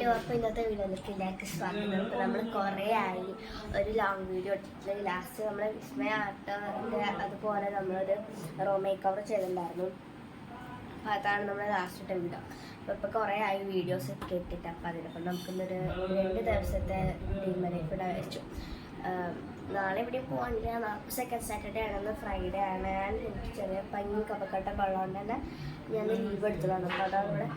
Hello, അപ്പോൾ ഇന്നത്തെ വീഡിയോയിലേക്ക് എല്ലാവർക്കും സ്വാഗതം. നമ്മൾ കുറേ ആയി ഒരു ലോങ് വീഡിയോ എടുത്തിട്ട് ലാസ്റ്റ് നമ്മൾ വിസ്മയ ആർട്ടിൻ്റെ അതുപോലെ നമ്മളൊരു റോ മേക്ക് ഓവർ ചെയ്തിട്ടുണ്ടായിരുന്നു. അപ്പോൾ അതാണ് നമ്മൾ ലാസ്റ്റ് ഇട്ട വീഡിയോ. ഇപ്പോൾ കുറേ ആയി വീഡിയോസ് ഒക്കെ ഇട്ടിട്ട്. അപ്പോൾ അതിനപ്പം നമുക്കിന്നൊരു 2 ദിവസത്തെ ലൈഫ് ഇവിടെ വെച്ചു. നാളെ എവിടെയും പോകാനില്ല. സെക്കൻഡ് സാറ്റർഡേ ആണെന്ന് ഫ്രൈഡേ ആണ്. എനിക്ക് ചെറിയ പനി കഫക്കെട്ട ഉള്ളതുകൊണ്ട് തന്നെ ഞാൻ ലീവ് എടുത്തതാണ്. അപ്പോൾ അതാണ് ഇവിടെ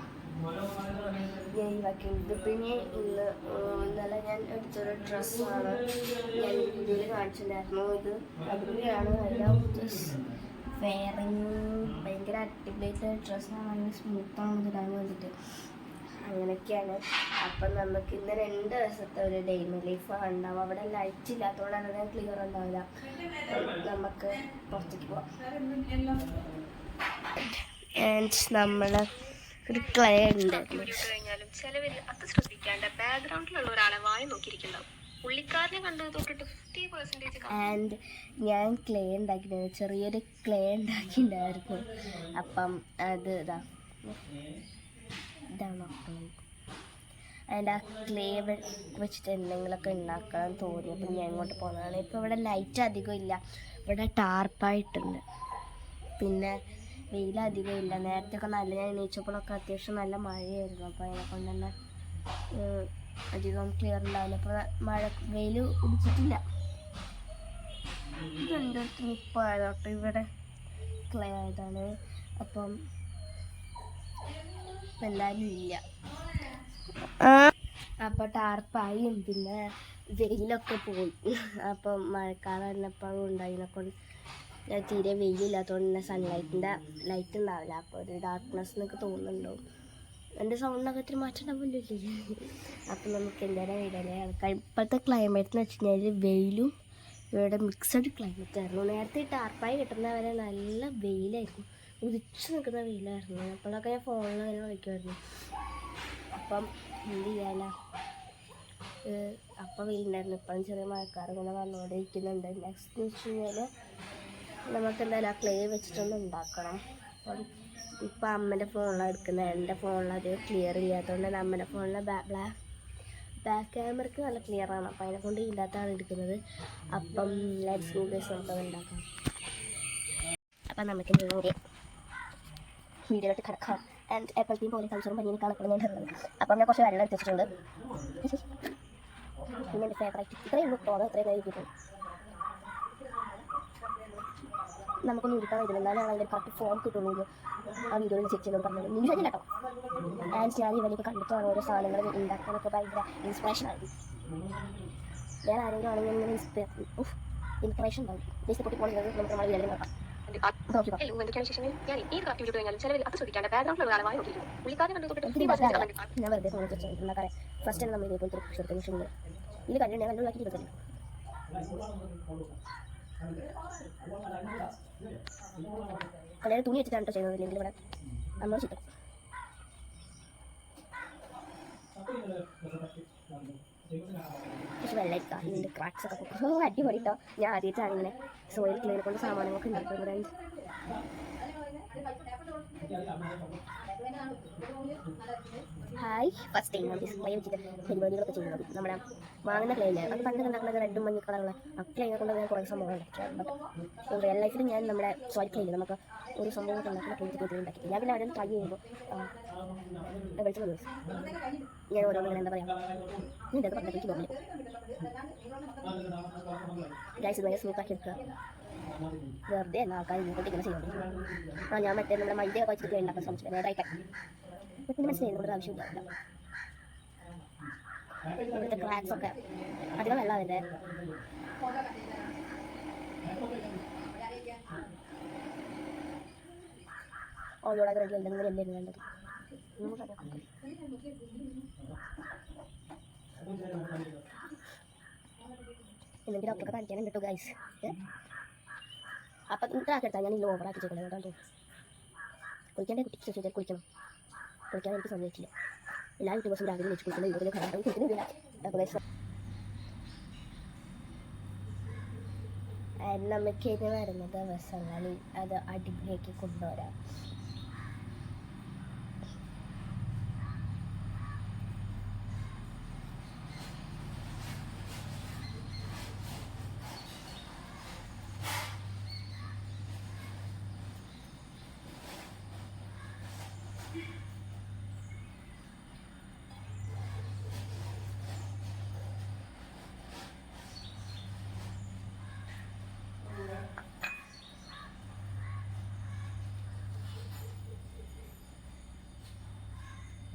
ഞാൻ ഒഴിവാക്കിയത്. പിന്നെ ഇന്നലെ ഞാൻ എടുത്തൊരു ഡ്രസ്സാണ് ഞാൻ വീഡിയോയിൽ കാണിച്ചിട്ടുണ്ടായിരുന്നു. ഇത് അടിപൊളിയാണ്. ഭയങ്കര അടിപൊളിയായിട്ട് ഡ്രസ്സാണ്. ഭയങ്കര സ്മൂത്താണ് ഇടാൻ വേണ്ടിയിട്ട്. അങ്ങനെയൊക്കെയാണ്. അപ്പം നമുക്ക് ഇന്ന് 2 ദിവസത്തെ ഒരു ഡേ ഇൻ ലൈഫ് ഉണ്ടാവും. അവിടെ ലൈറ്റ് ഇല്ലാത്തതുകൊണ്ടാണ് ഞാൻ ക്ലിയർ ഉണ്ടാവില്ല. നമുക്ക് പുറത്തേക്ക് പോവാം. ആൻഡ് നമ്മൾ ഒരു ക്ലേ ഉണ്ടായിരുന്നു. ചിലവര് അത് ശ്രദ്ധിക്കാണ്ട് ബാക്ക്ഗ്രൗണ്ടിലുള്ള ഒരാളെ വായി നോക്കിയിരിക്കുന്നുണ്ടാവും. പുള്ളിക്കാരനെ കണ്ടത് തൊട്ടിട്ട് 50% ആൻഡ് ഞാൻ ക്ലേ ഉണ്ടാക്കിയിട്ടുണ്ടായിരുന്നു. ചെറിയൊരു ക്ലേ ഉണ്ടാക്കിയിട്ടുണ്ടായിരുന്നു. അപ്പം അത് ഇതാണ് അതിൻ്റെ ആ ക്ലേ വെച്ചിട്ട് എന്തെങ്കിലുമൊക്കെ ഉണ്ടാക്കണം തോന്നി. അപ്പം ഞാൻ ഇങ്ങോട്ട് പോകുന്നതാണ്. ഇപ്പോൾ ഇവിടെ ലൈറ്റ് അധികം ഇല്ല. ഇവിടെ ടാർപ്പായിട്ടുണ്ട്. പിന്നെ വെയിലധികം ഇല്ല. നേരത്തെ ഒക്കെ നല്ല ഞാൻ എണീച്ചപ്പോഴൊക്കെ അത്യാവശ്യം നല്ല മഴയായിരുന്നു. അപ്പോൾ അതിനെ കൊണ്ട് തന്നെ അധികം ക്ലിയർ ഉണ്ടാവില്ല. അപ്പോൾ വെയിൽ ഉദിച്ചിട്ടില്ല. ഇത് 2030 ആയതോട്ടെ ഇവിടെ ക്ലേ ആയതാണ്. അപ്പം എല്ലാവരും ഇല്ല. അപ്പോൾ ടാർപ്പായും പിന്നെ വെയിലൊക്കെ പോയി. അപ്പം മഴക്കാലം വന്നപ്പോഴും ഉണ്ടായിനെക്കൊണ്ട് തീരെ വെയിലില്ലാത്തതുകൊണ്ട് തന്നെ സൺലൈറ്റിൻ്റെ ലൈറ്റ് ഉണ്ടാവില്ല. അപ്പോൾ ഒരു ഡാർക്ക്നെസ് എന്നൊക്കെ തോന്നുന്നുണ്ടാവും. എൻ്റെ സൗണ്ടിനൊക്കെ ഇത്തിരി മാറ്റം ഉണ്ടാവില്ലേ? അപ്പം നമുക്ക് എന്തായാലും വീഡിയോയിലെ ആൾക്കാർ ഇപ്പോഴത്തെ ക്ലൈമറ്റ് എന്ന് വെച്ച് കഴിഞ്ഞാൽ വെയിലും ഇവിടെ മിക്സഡ് ക്ലൈമറ്റ് ആയിരുന്നു. നേരത്തെ ടാർപ്പായി കിട്ടുന്നവരെ നല്ല വെയിലായിരുന്നു. ഉദിച്ചു നിൽക്കുന്ന വെയിലായിരുന്നു. അപ്പോഴൊക്കെ ഞാൻ ഫോണിൽ തന്നെ വയ്ക്കുമായിരുന്നു. അപ്പം എന്ത് ചെയ്യാനാ, അപ്പം വെയിലുണ്ടായിരുന്നു. ഇപ്പം ചെറിയ മഴക്കാറ് ഇങ്ങനെ വന്നുകൊണ്ടിരിക്കുന്നുണ്ട്. നെക്സ്റ്റ് എന്ന് വെച്ച് കഴിഞ്ഞാൽ നമുക്ക് എന്തായാലും ആ ക്ലേ വെച്ചിട്ടൊന്ന് ഉണ്ടാക്കണം. അപ്പം ഇപ്പം അമ്മേൻ്റെ ഫോണിലാണ് എടുക്കുന്നത്. എൻ്റെ ഫോണിലത് ക്ലിയർ ചെയ്യാത്തതുകൊണ്ട് അമ്മേൻ്റെ ഫോണിലെ ബാക്ക് ക്യാമറയ്ക്ക് നല്ല ക്ലിയറാണ്. അപ്പം അതിനെ കൊണ്ട് ഇല്ലാത്തതാണ് എടുക്കുന്നത്. അപ്പം ലെറ്റ്സ് ഗോ ഗൈസ്, നമുക്കത് ഉണ്ടാക്കാം. അപ്പം നമുക്ക് നേരെ വീഡിയോയിലോട്ട് കിടക്കാം. ആൻഡ് എപ്പോഴത്തെയും പോലെ കൾച്ചറും പനിയേക്കാൾ എപ്പോഴും ഞാൻ ഇടുന്നത്. അപ്പം ഞാൻ കുറച്ച് വെള്ളം എടുത്ത് വെച്ചിട്ടുണ്ട്. പിന്നെ എൻ്റെ ഫേവറേറ്റ് ഇത്രയും തോന്നുന്നു. ഇത്രയും കഴിക്കും. നമുക്കൊന്ന് ഉരുക്കാൻ വരുന്നത്. എന്നാലും അതിൻ്റെ കറക്റ്റ് ഫോം കിട്ടുള്ളൂ. ആ വീഡിയോയിൽ ചെക്ക് ചെയ്ത് പറഞ്ഞത് ന്യൂസ് തന്നെ കേട്ടോ. ആൻഡ് ഞാൻ ഇവനൊക്കെ കണ്ടിട്ടാണ് ഓരോ സാധനങ്ങൾ ഉണ്ടാക്കാനൊക്കെ ഭയങ്കര ഇൻസ്പിറേഷനായിരുന്നു. വേറെ ആരെങ്കിലും ആണെങ്കിൽ ഇങ്ങനെ ഇൻസ്പിറേഷൻ ഉണ്ടാവും. ജസ്റ്റ് പൊട്ടി പോകുന്നത് നമുക്ക് നമ്മൾ വീഡിയോയിൽ നോക്കാം. ഞാൻ വെറുതെ ഫോൺ വെച്ചിട്ടുണ്ടാകാൻ ഫസ്റ്റ് തന്നെ നമ്മൾ ഇതേപോലത്തെ ഷർട്ട് മെഷീനിൽ ഇത് കണ്ടിട്ട് ഞാൻ കണ്ടുണ്ടാക്കി എടുത്തില്ല. കളർ തുണി വെച്ചിട്ടാണ് ചെയ്യുന്നത്. ഇല്ലെങ്കിൽ ഇവിടെ നമ്മൾ ചിത്രം പക്ഷെ വെള്ളരിക്കാം. ഇതിൻ്റെ ക്രാക്സ് ഒക്കെ അടിപൊളി കേട്ടോ. ഞാൻ ആദ്യമായിട്ടാണ് ഇങ്ങനെ സോയിൽ ക്ലീനെ കൊണ്ട് സാമാനങ്ങളൊക്കെ ഉണ്ടാക്കുന്നത്. ഹായ്, ഫസ്റ്റ് ടൈം ക്ലേ വെച്ചിട്ട് പരിപാടികളൊക്കെ ചെയ്യുന്നത്. നമ്മുടെ വാങ്ങുന്ന ക്ലേ അത് പണ്ട് ഉണ്ടാക്കുന്നത് റെഡും മഞ്ഞ കളറുള്ള ആ ക്ലേ കൊണ്ട് ഞാൻ കുറേ സംഭവങ്ങൾ ഉണ്ടാക്കിയിട്ടുണ്ട്. ബട്ട് റിയൽ ലൈഫിൽ ഞാൻ നമ്മുടെ സോയിൽ ക്ലേ നമുക്ക് ഒരു സംഭവമൊക്കെ ഉണ്ടാക്കുന്ന ക്ലേ ഉണ്ടാക്കിയിട്ട് ഞാൻ പിന്നെ അവിടെ ട്രൈ ചെയ്യുമ്പോൾ വിളിച്ചു ഞാൻ ഓരോന്നും എന്താ പറയുക ഇതൊക്കെ പറഞ്ഞിട്ട് തോന്നി ഗൈസ് ഭയങ്കര സ്മൂത്താക്കി എടുക്കുക. വെറുതെ എന്നാൽ ആൾക്കാർ ഇങ്ങോട്ട് ഇങ്ങനെ ചെയ്യുന്നത്. ഞാൻ മറ്റേ നമ്മുടെ മൈദ വെച്ചിട്ട് ഉണ്ടാക്കാൻ ശ്രമിച്ചു. ഡ്രൈ പാക്ക് പിന്നെ മനസ്സിലായി നമ്മുടെ ആവശ്യമില്ല. ഇവിടുത്തെ ക്രാക്സ് ഒക്കെ അധികം വെള്ളം അതിൻ്റെ ഓരോടെ റെഡി ഉണ്ടെങ്കിൽ എല്ലാവരും വേണ്ടത്. എന്നിട്ട് ഡോക്ടർക്ക് കാണിക്കാനുണ്ട് കേട്ടോ ഗൈസ്. അപ്പം ഇതാക്കെടുത്താൽ ഞാൻ ഇല്ല ഓവറാക്കി ചെയ്യണം. കേട്ടോ കുളിക്കാൻ്റെ കുട്ടിക്ക് ചോദിച്ചാൽ കുളിക്കണം. കുളിക്കാൻ എനിക്ക് സമ്മതിച്ചില്ല. എല്ലാ ദിവസവും രാവിലെ വെച്ച് കുളിക്കുന്ന വീട്ടിൽ കളയാറും കുളിക്കുന്നില്ല. നമുക്ക് ഇത് വരുന്ന ദിവസങ്ങളിൽ അത് അടിപൊളിയാക്കി കൊണ്ടുവരാം.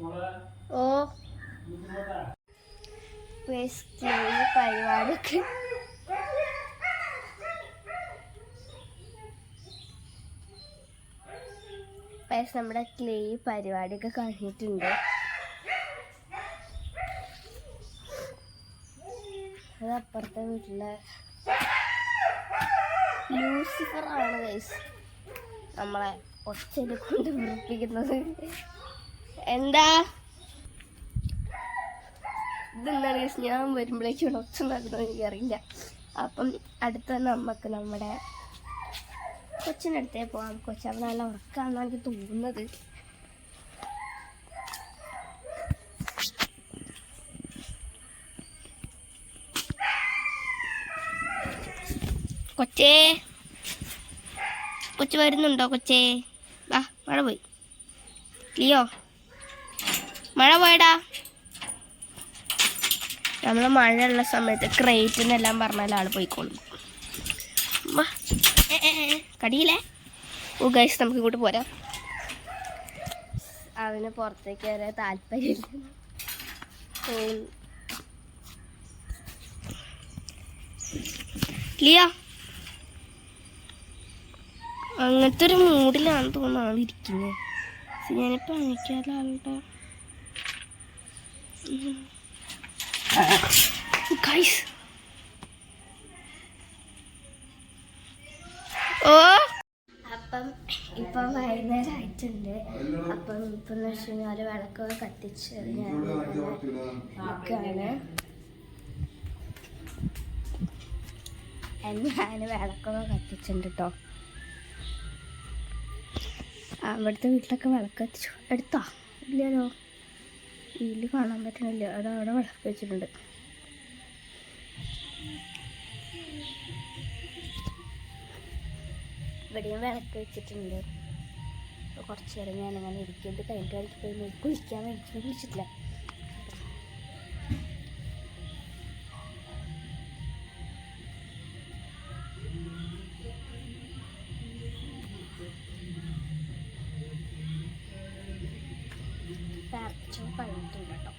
ഓ പരിപാടിയൊക്കെ നമ്മുടെ ക്ലേ പരിപാടിയൊക്കെ കഴിഞ്ഞിട്ടുണ്ട്. അത് അപ്പുറത്തെ വീട്ടിലെ ലൂസിഫർ ആണ് ഗൈസ് നമ്മളെ ഒച്ചനെ കൊണ്ട് ഉറപ്പിക്കുന്നത്. എന്താ ഇതെന്താണ് ഗൈസ്, ഞാൻ വരുമ്പോഴേക്കും ഒച്ച നടന്നത് എനിക്കറിയില്ല. അപ്പം അടുത്ത നമുക്ക് നമ്മുടെ കൊച്ചിനടുത്തേ പോവാം. കൊച്ചവ നല്ല ഉറക്കാണെന്നാണ് എനിക്ക് തോന്നുന്നത്. കൊച്ചു വരുന്നുണ്ടോ? കൊച്ചേ വാ, മഴ പോയി. ലിയോ മഴ പോയടാ. നമ്മൾ മഴയുള്ള സമയത്ത് ക്രേറ്റിനെല്ലാം പറഞ്ഞാൽ ആൾ പോയിക്കോളും. കടിയില്ലേ? ഓ ഗൈസ്, നമുക്ക് ഇങ്ങോട്ട് പോരാം. അവന് പുറത്തേക്ക് വരാൻ താല്പര്യമില്ല. ലിയോ അങ്ങനത്തെ ഒരു മൂഡിലാണ് തോന്നുന്നു ആളിരിക്കുന്നത്. ഞാനിപ്പോൾ അണിക്കാതെ ആളുടെ ഗൈസ്. ഓ അപ്പം ഇപ്പം വൈകുന്നേരം ആയിട്ടുണ്ട്. അപ്പം ഇപ്പം എന്ന് വെച്ച് കഴിഞ്ഞാൽ വിളക്കൊക്കെ കത്തിച്ച് ഞാൻ വിളക്കൊക്കെ കത്തിച്ചിട്ടുണ്ട് കേട്ടോ. അവിടുത്തെ വീട്ടിലൊക്കെ വിളക്ക് കത്തിച്ചു. എടുത്താ ഇല്ലല്ലോ, വീട്ടിൽ കാണാൻ പറ്റണില്ല. അതവിടെ വിളക്ക് വെച്ചിട്ടുണ്ട്. ഇവിടെയും വിളക്ക് വെച്ചിട്ടുണ്ട്. കുറച്ച് നേരം ഞാനങ്ങനെ ഇരിക്കുന്നത് കഴിഞ്ഞിട്ട് എനിക്ക് പോയി കുളിക്കാൻ വേണ്ടി വിളിച്ചിട്ടില്ല. കഴിഞ്ഞിട്ടുണ്ട് കേട്ടോ.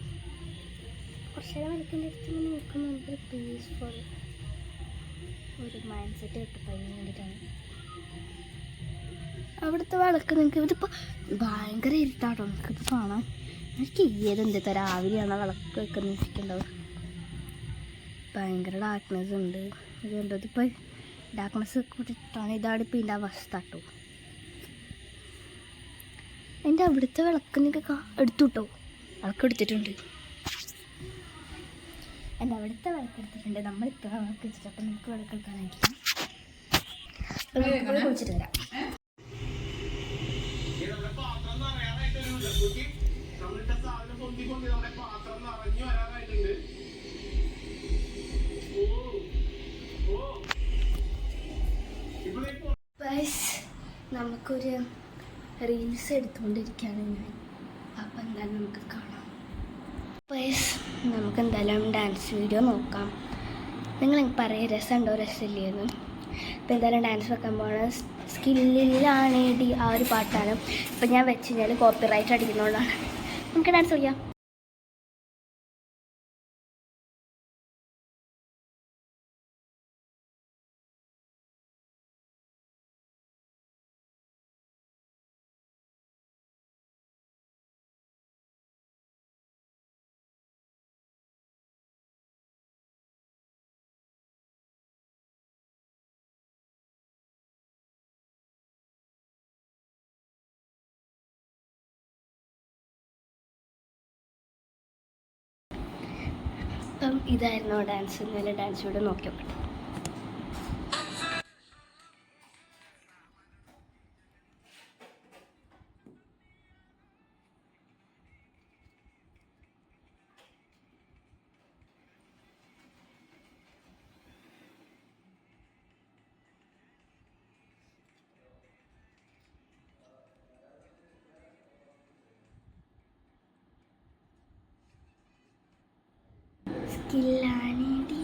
കുറച്ച് നേരം വിളക്കിൻ്റെ അടുത്ത് നോക്കുമ്പോൾ നമുക്ക് പീസ്ഫുൾ ഒരു മൈൻഡ് സെറ്റ് കിട്ടും വേണ്ടിയിട്ടാണ്. അവിടുത്തെ വിളക്ക് നിങ്ങൾക്ക് ഇതിപ്പോൾ ഭയങ്കര ഇരുട്ടാട്ടോ നമുക്കിത് കാണാൻ. എനിക്ക് ഏതെന്താ രാവിലെയാണ് വിളക്ക് വെക്കുന്ന ഇരിക്കുന്നുണ്ടാവും. ഭയങ്കര ഡാർക്ക്നെസ് ഉണ്ട്. അതുകൊണ്ട് ഇതിപ്പോൾ ഡാർക്ക്നെസ് കൂട്ടിയിട്ടാണ്. ഇതാണ് ഇപ്പോൾ ഇതിൻ്റെ അവസ്ഥ കേട്ടോ. എൻ്റെ അവിടുത്തെ വിളക്കിനൊക്കെ എടുത്തു കേട്ടോ. വിളക്ക് എടുത്തിട്ടുണ്ട്. എൻ്റെ അവിടുത്തെ വിളക്ക് എടുത്തിട്ടുണ്ട്. നമ്മളിപ്പോൾ വിളക്ക് വെച്ചിട്ട് അപ്പം നമുക്ക് വിളക്ക് എടുക്കാനായിരിക്കും. നമുക്ക് കുളിച്ചിട്ട് വരാം. നമുക്കൊരു റീൽസ് എടുത്തുകൊണ്ടിരിക്കുകയാണ് ഞാൻ. അപ്പം എന്തായാലും നമുക്ക് കാണാം. നമുക്ക് എന്തായാലും ഡാൻസ് വീഡിയോ നോക്കാം. നിങ്ങൾ പറയാം രസമുണ്ടോ രസമില്ലേന്ന്. ഇപ്പം എന്തായാലും ഡാൻസ് വെക്കാൻ പോകണം. സ്കില്ലിലാണ് ആ ഒരു പാട്ടാണ്. ഇപ്പം ഞാൻ വെച്ച് കഴിഞ്ഞാൽ കോപ്പിറൈറ്റ് അടിക്കുന്നതുകൊണ്ടാണ്. നമുക്ക് ഡാൻസ് കളിക്കാം. അപ്പം ഇതായിരുന്നു ഡാൻസ്. ഇന്നലെ ഡാൻസ് വീഡിയോ നോക്കി നോക്കട്ടെ. സ്കില്ലാണിടി.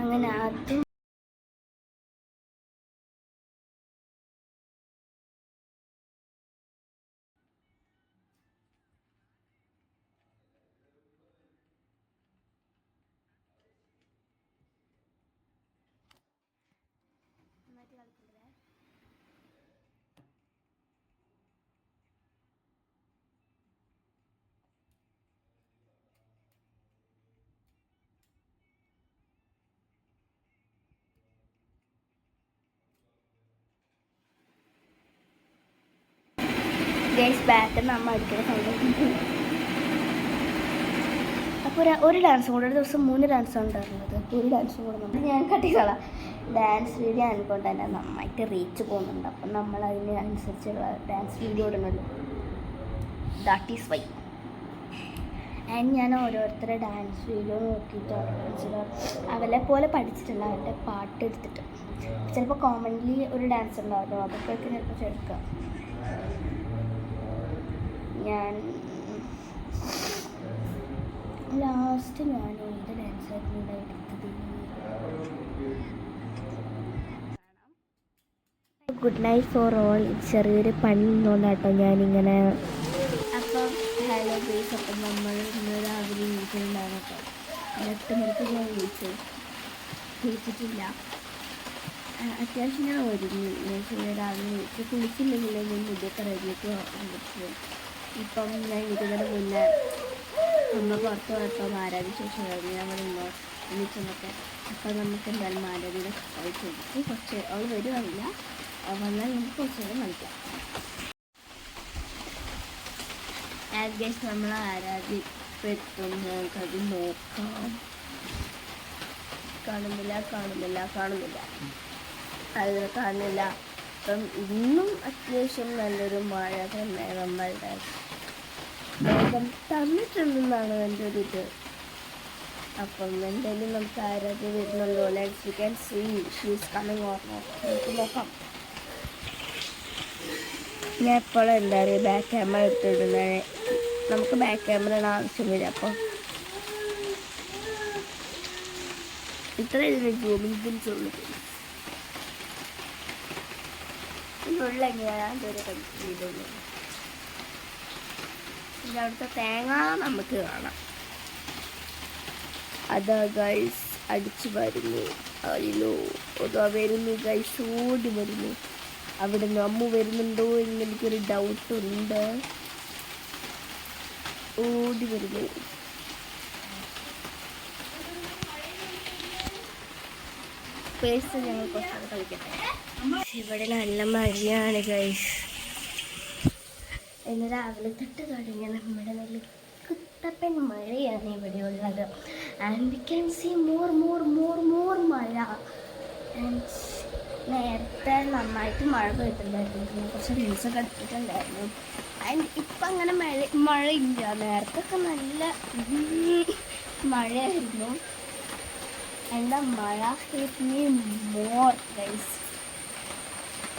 അങ്ങനെ അതും ബാക്കിൽ നമ്മൾ അടിക്കുന്ന സൗണ്ട്. അപ്പോൾ ഒരു ഡാൻസും കൂടെ, ഒരു ദിവസം 3 ഡാൻസാണ് ഉണ്ടായിരുന്നത്. അപ്പോൾ ഒരു ഡാൻസും കൂടെ നമ്മൾ ഞാൻ കട്ടിക്കളാം. ഡാൻസ് വീഡിയോ ആയതുകൊണ്ട് തന്നെ നന്നായിട്ട് റീച്ച് പോകുന്നുണ്ട്. അപ്പം നമ്മൾ അതിനനുസരിച്ചുള്ള ഡാൻസ് വീഡിയോ ഇടുന്നുള്ളൂ. That is why. ആൻഡ് ഞാൻ ഓരോരുത്തരുടെ ഡാൻസ് വീഡിയോ നോക്കിയിട്ടാണ് അവരെ പോലെ പഠിച്ചിട്ടില്ല. അവരുടെ പാട്ട് എടുത്തിട്ട് ചിലപ്പോൾ കോമൺലി ഒരു ഡാൻസ് ഉണ്ടാവുമല്ലോ, അതൊക്കെ ചിലപ്പോൾ ചേർക്കാം. ഞാൻ ലാസ്റ്റ് ഞാൻ ഏത് ഡാൻസായിരുന്നു ഇവിടെ എടുത്തത്? Good night for all. ചെറിയൊരു പണി നിന്നുകൊണ്ടാട്ടോ ഞാനിങ്ങനെ. അപ്പം ഹലോ ഗൈസ്, അപ്പം നമ്മൾ ഇന്ന് രാവിലെ വീട്ടിലുണ്ടായിരുന്നു കേട്ടോ. 8 മണിക്ക് ഞാൻ വിളിച്ചിട്ടില്ല. അത്യാവശ്യം ഞാൻ ഒരുങ്ങി. രാവിലെ വിളിച്ച് കുളിച്ചില്ലെങ്കിൽ ഞാൻ മുടിയൊക്കെ റെഡിയൊക്കെ വിളിച്ചു. ഇപ്പം ഞാൻ ഇതിന് മുന്നേ നമ്മൾ പുറത്ത് പോയപ്പോൾ ആരാധന ശേഷം കഴിഞ്ഞ് നമ്മൾ വിളിച്ചതൊക്കെ. അപ്പം നമുക്ക് എന്തായാലും ആരാധന ചോദിച്ചു കുറച്ച് അവൾ വരുവാനില്ല, വന്നാൽ നമുക്ക് കുറച്ച് നേരം കളിക്കാം. ഗൈസ്, നമ്മൾ ആരാധിപ്പെത്തും. നമുക്കത് നോക്കാം. കാണുന്നില്ല അത് കാണുന്നില്ല. അപ്പം ഇന്നും അത്യാവശ്യം നല്ലൊരു മഴ തന്നെ നമ്മളുടെ ലോകം തന്നിട്ടുണ്ടെന്നാണ് എൻ്റെ ഒരു ഇത്. അപ്പം എന്തായാലും നമുക്ക് ആരാധ്യ വരുന്നുള്ളൂ. Let's we can see she is coming or not. നമുക്ക് നോക്കാം. ഞാൻ എപ്പോഴും എന്താ പറയുക ബാക്ക് ക്യാമറ എടുത്തിടുന്നത്. നമുക്ക് ബാക്ക് ക്യാമറയുടെ ആവശ്യം വരും. അപ്പം ഇത്ര ഇതിന് ജോബിൻസുള്ളൂ. ഇതിനുള്ള ഞാൻ ഇതുവരെ ചെയ്തുള്ളൂ. പിന്നെ അവിടുത്തെ തേങ്ങ നമുക്ക് കാണാം. അതാ ഗൈസ് അടിച്ചു വരുന്നു. അയ്യോ അതാ വരുന്നു ഗൈസ്, ഓടി വരുന്നു. അവിടെ നിന്ന് അമ്മ വരുന്നുണ്ടോ എന്ന് എനിക്കൊരു ഡൗട്ടുണ്ട്. ഓടി വരുന്നു. പേഴ്സ് ഞങ്ങൾ കുറച്ചൊക്കെ കളിക്കട്ടെ. ഇവിടെ നല്ല മഴയാണ് ഗൈസ്. ഇന്ന് രാവിലെ തൊട്ട് തുടങ്ങിയ നമ്മുടെ നല്ല കുത്തപ്പൻ മഴയാണ് ഇവിടെ ഉള്ളത്. And we can see more mazha. And നേരത്തെ നന്നായിട്ട് മഴ പെയ്തിട്ടുണ്ടായിരുന്നു. കുറച്ച് റീൽസൊക്കെ എടുത്തിട്ടുണ്ടായിരുന്നു. ആൻഡ് ഇപ്പം അങ്ങനെ മഴയില്ല. നേരത്തെ ഒക്കെ നല്ല മഴയായിരുന്നു. And the Maya hit me more, guys.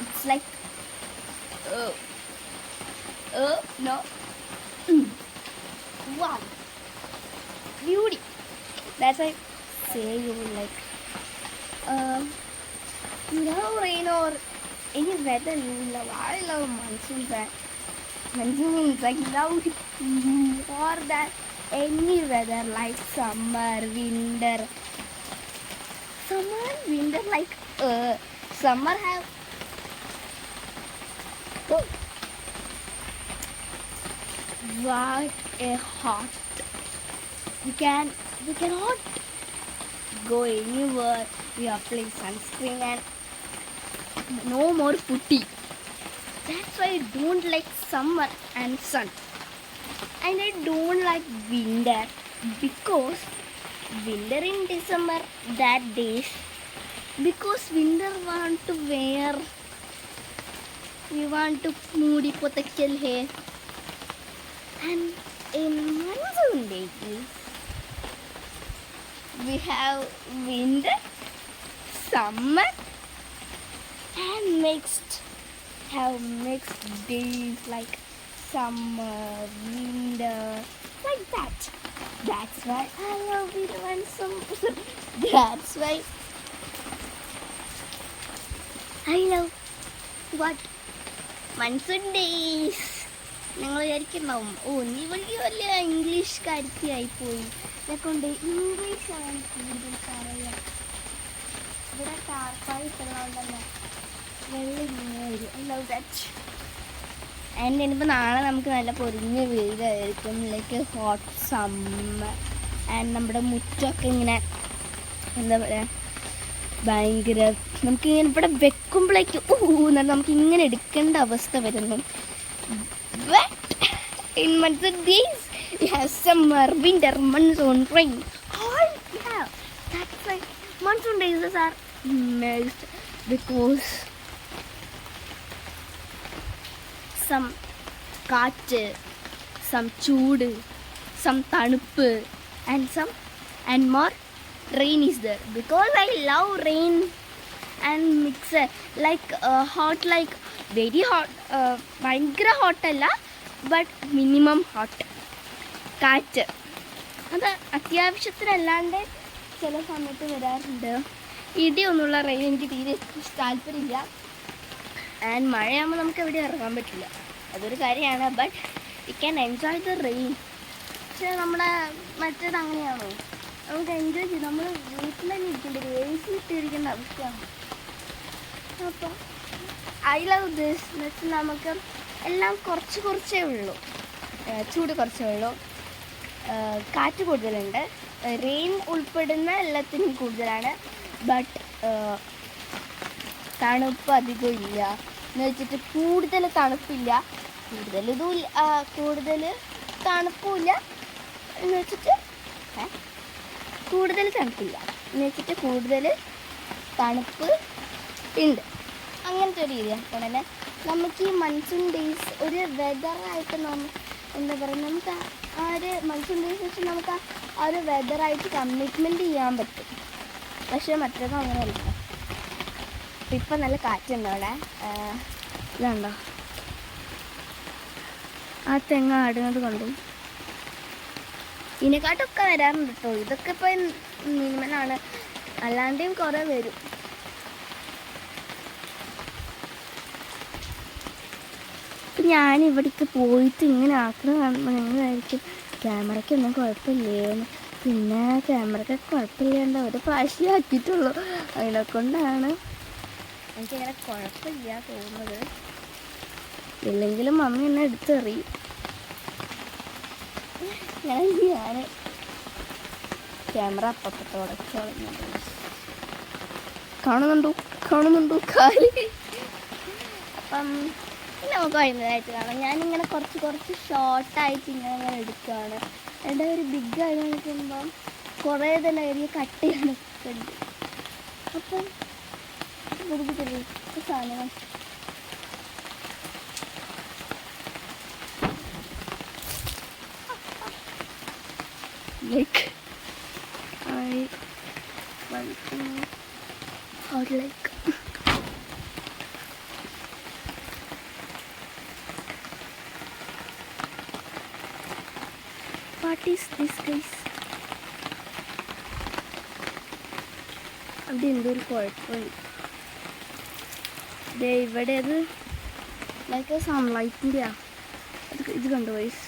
It's like, no. Wow. Beauty. That's why I say you like, rain or any weather you love. I love monsoon. Monsoons, I love it more than any weather, like summer, winter. Summer and winter, like summer have what a hot. We cannot go anywhere. We are applying sunscreen and no more putty. That's why I don't like summer and sun, and I don't like winter because winter in December, that days, because winter we want to moody potakil hair. And in monsoon days we have winter, summer and mixed days like summer, winter, like that. That's why I love it when some. That's why I love what monsoon days. ഞങ്ങൾ വിചാരിക്കുന്നുണ്ടാവും നീ വലിയ വലിയ English കാര്യത്തിയായിപ്പോയി ഇതൊക്കെ ഇംഗ്ലീഷാണ് കൂടുതൽ പറയുക. ഇവിടെ ടാർപ്പായിട്ടുള്ളതുകൊണ്ടല്ലേ വെള്ളം വരും. I love that. ആൻഡ് ഇനിയിപ്പോൾ നാളെ നമുക്ക് നല്ല പൊരിഞ്ഞ വെയിലായിരിക്കും. Like hot summer. ആൻഡ് നമ്മുടെ മുറ്റമൊക്കെ ഇങ്ങനെ എന്താ പറയുക ഭയങ്കര നമുക്കിങ്ങനെ ഇവിടെ വെക്കുമ്പോഴേക്ക് നമുക്ക് ഇങ്ങനെ എടുക്കേണ്ട അവസ്ഥ വരുന്നു. But in monsoon days we have summer, winter, monsoon, rain. All we have. That's why monsoon days are best because some കാറ്റ്, some ചൂട്, some തണുപ്പ് and more rain is there because I love rain and mixer like hot, like very hot, ഭയങ്കര ഹോട്ടല്ല but minimum hot. കാറ്റ് അത് അത്യാവശ്യത്തിനല്ലാണ്ട് ചില സമയത്ത് വരാറുണ്ട്. ഇടിയൊന്നുള്ള rain എനിക്ക് തീരെ താല്പര്യമില്ല. ആൻഡ് മഴയാകുമ്പോൾ നമുക്ക് എവിടെ ഇറങ്ങാൻ പറ്റില്ല, അതൊരു കാര്യമാണ്. But we can enjoy the rain. പക്ഷേ നമ്മുടെ മറ്റേത് അങ്ങനെയാണോ, നമുക്ക് എൻജോയ് ചെയ്ത് നമ്മൾ വീട്ടിൽ തന്നെ ഇരിക്കേണ്ടത്, എ സി ഇട്ടിരിക്കേണ്ട അവസ്ഥയാണ്. അപ്പോൾ ഐ ലവ് ദിസ്. എന്നുവെച്ചാൽ നമുക്ക് എല്ലാം കുറച്ചേ ഉള്ളൂ, ചൂട് കുറച്ചേ ഉള്ളൂ, കാറ്റ് കൂടുതലുണ്ട്, റെയിൻ ഉൾപ്പെടുന്ന എല്ലാത്തിനും കൂടുതലാണ്. ബട്ട് തണുപ്പ് അധികം ഇല്ല എന്ന് വെച്ചിട്ട് കൂടുതൽ തണുപ്പില്ല, കൂടുതൽ തണുപ്പില്ല എന്ന് വെച്ചിട്ട് കൂടുതൽ തണുപ്പില്ല എന്ന് വെച്ചിട്ട് കൂടുതൽ തണുപ്പ് ഉണ്ട്. അങ്ങനത്തെ ഒരു രീതി. അപ്പോൾ തന്നെ നമുക്ക് ഈ മൺസൂൺ ഡേയ്സ് ഒരു വെതറായിട്ട് എന്താ പറയുക, നമുക്ക് ആ ഒരു മൺസൂൺ ഡേയ്സ് വെച്ച് നമുക്ക് ആ ഒരു വെതറായിട്ട് കമ്മിറ്റ്മെൻറ്റ് ചെയ്യാൻ പറ്റും. പക്ഷേ മറ്റേതും അങ്ങനെയല്ല. അപ്പം ഇപ്പം നല്ല കാറ്റുണ്ട് അവിടെ. ഇതുണ്ടോ ആ തെങ്ങ് ആടുന്നത് കണ്ടു. ഇതിനെക്കാട്ടൊക്കെ വരാറുണ്ട് കേട്ടോ. ഇതൊക്കെ ഇപ്പം മിനിമലാണ്, അല്ലാണ്ടെയും കുറേ വരും. ഞാൻ ഇവിടേക്ക് പോയിട്ട് ഇങ്ങനെ ആക്കുന്നത് കാണുമ്പോൾ ഞങ്ങളായിരിക്കും ക്യാമറയ്ക്കൊന്നും കുഴപ്പമില്ലേന്ന്. പിന്നെ ക്യാമറയ്ക്കൊക്കെ കുഴപ്പമില്ലാണ്ട് ഒരു പ്രാവശ്യം ആക്കിയിട്ടുള്ളൂ. അതിനെക്കൊണ്ടാണ് എനിക്കങ്ങനെ കുഴപ്പമില്ല തോന്നുന്നത്. ഇല്ലെങ്കിലും മമ്മി എന്നെ എടുത്തെറിയും. ഞാൻ ക്യാമറ അപ്പത്തോടച്ചോളും. കാണുന്നുണ്ടോ കാല്? അപ്പം നമുക്ക് വൈകുന്നേരമായിട്ട് കാണാം. ഞാനിങ്ങനെ കുറച്ച് ഷോർട്ടായിട്ട് ഇങ്ങനെ എടുക്കുകയാണ്. എൻ്റെ ഒരു ബിഗ് ആയിട്ട് കാണിക്കുമ്പം കുറേ തന്നെ ഏരിയ കട്ട് ചെയ്യാനൊക്കെ ഉണ്ട്. അപ്പം ചെറിയ സാധനം like I want to or like what is this guys? അത് എന്തൊരു കുഴപ്പമില്ല. ഇവിടെ അത് ലൈക്ക് സൺലൈറ്റിൻ്റെയാ. ഇത് കണ്ടു ഗൈസ്,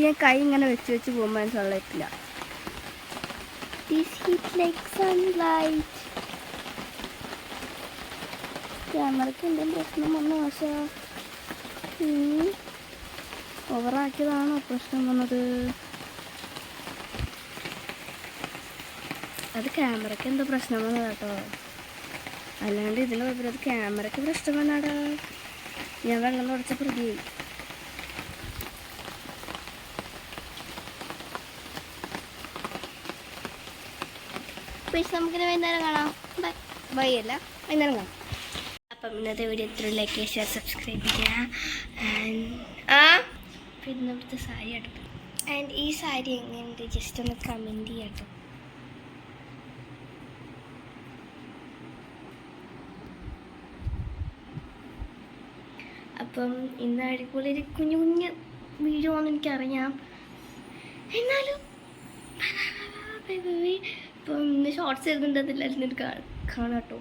ഞാൻ കൈ ഇങ്ങനെ വെച്ച് പോകുമ്പോൾ സൺലൈറ്റില്ല. This hit like sunlight. ക്യാമറയ്ക്ക് എന്തെങ്കിലും പ്രശ്നം വന്നു, പക്ഷേ ഓവറാക്കിയതാണോ പ്രശ്നം വന്നത്? അത് ക്യാമറയ്ക്ക് എന്തോ പ്രശ്നം വന്നത് കേട്ടോ, അല്ലാണ്ട് ഇതിന് കുഴപ്പമില്ല. അത് ക്യാമറയ്ക്ക് പ്രശ്നം വന്നാടാ. ഞാൻ വെള്ളം തുടച്ച പ്രതിയായി. നമുക്കിന് വൈകുന്നേരം കാണാം. ബൈ അല്ല, വൈകുന്നേരം കാണാം. അപ്പം ഇന്നത്തെ വീഡിയോ എത്ര ലൈക്ക് ഷെയർ സബ്സ്ക്രൈബ് ചെയ്യുക. പിന്നെ ഇവിടുത്തെ സാരി എടുത്തു. ആൻഡ് ഈ സാരി എങ്ങനെയുണ്ട് ജസ്റ്റ് ഒന്ന് കമൻറ്റ് ചെയ്യാം കേട്ടോ. അപ്പം ഇന്ന് അടിപൊളി ഒരു കുഞ്ഞു വീഡിയോ ആണെന്ന് എനിക്കറിയാം, എന്നാലും ഇപ്പം ഇന്ന് ഷോർട്സ് എഴുതുന്നുണ്ട്, അതില്ലായിരുന്നു കാണാട്ടോ.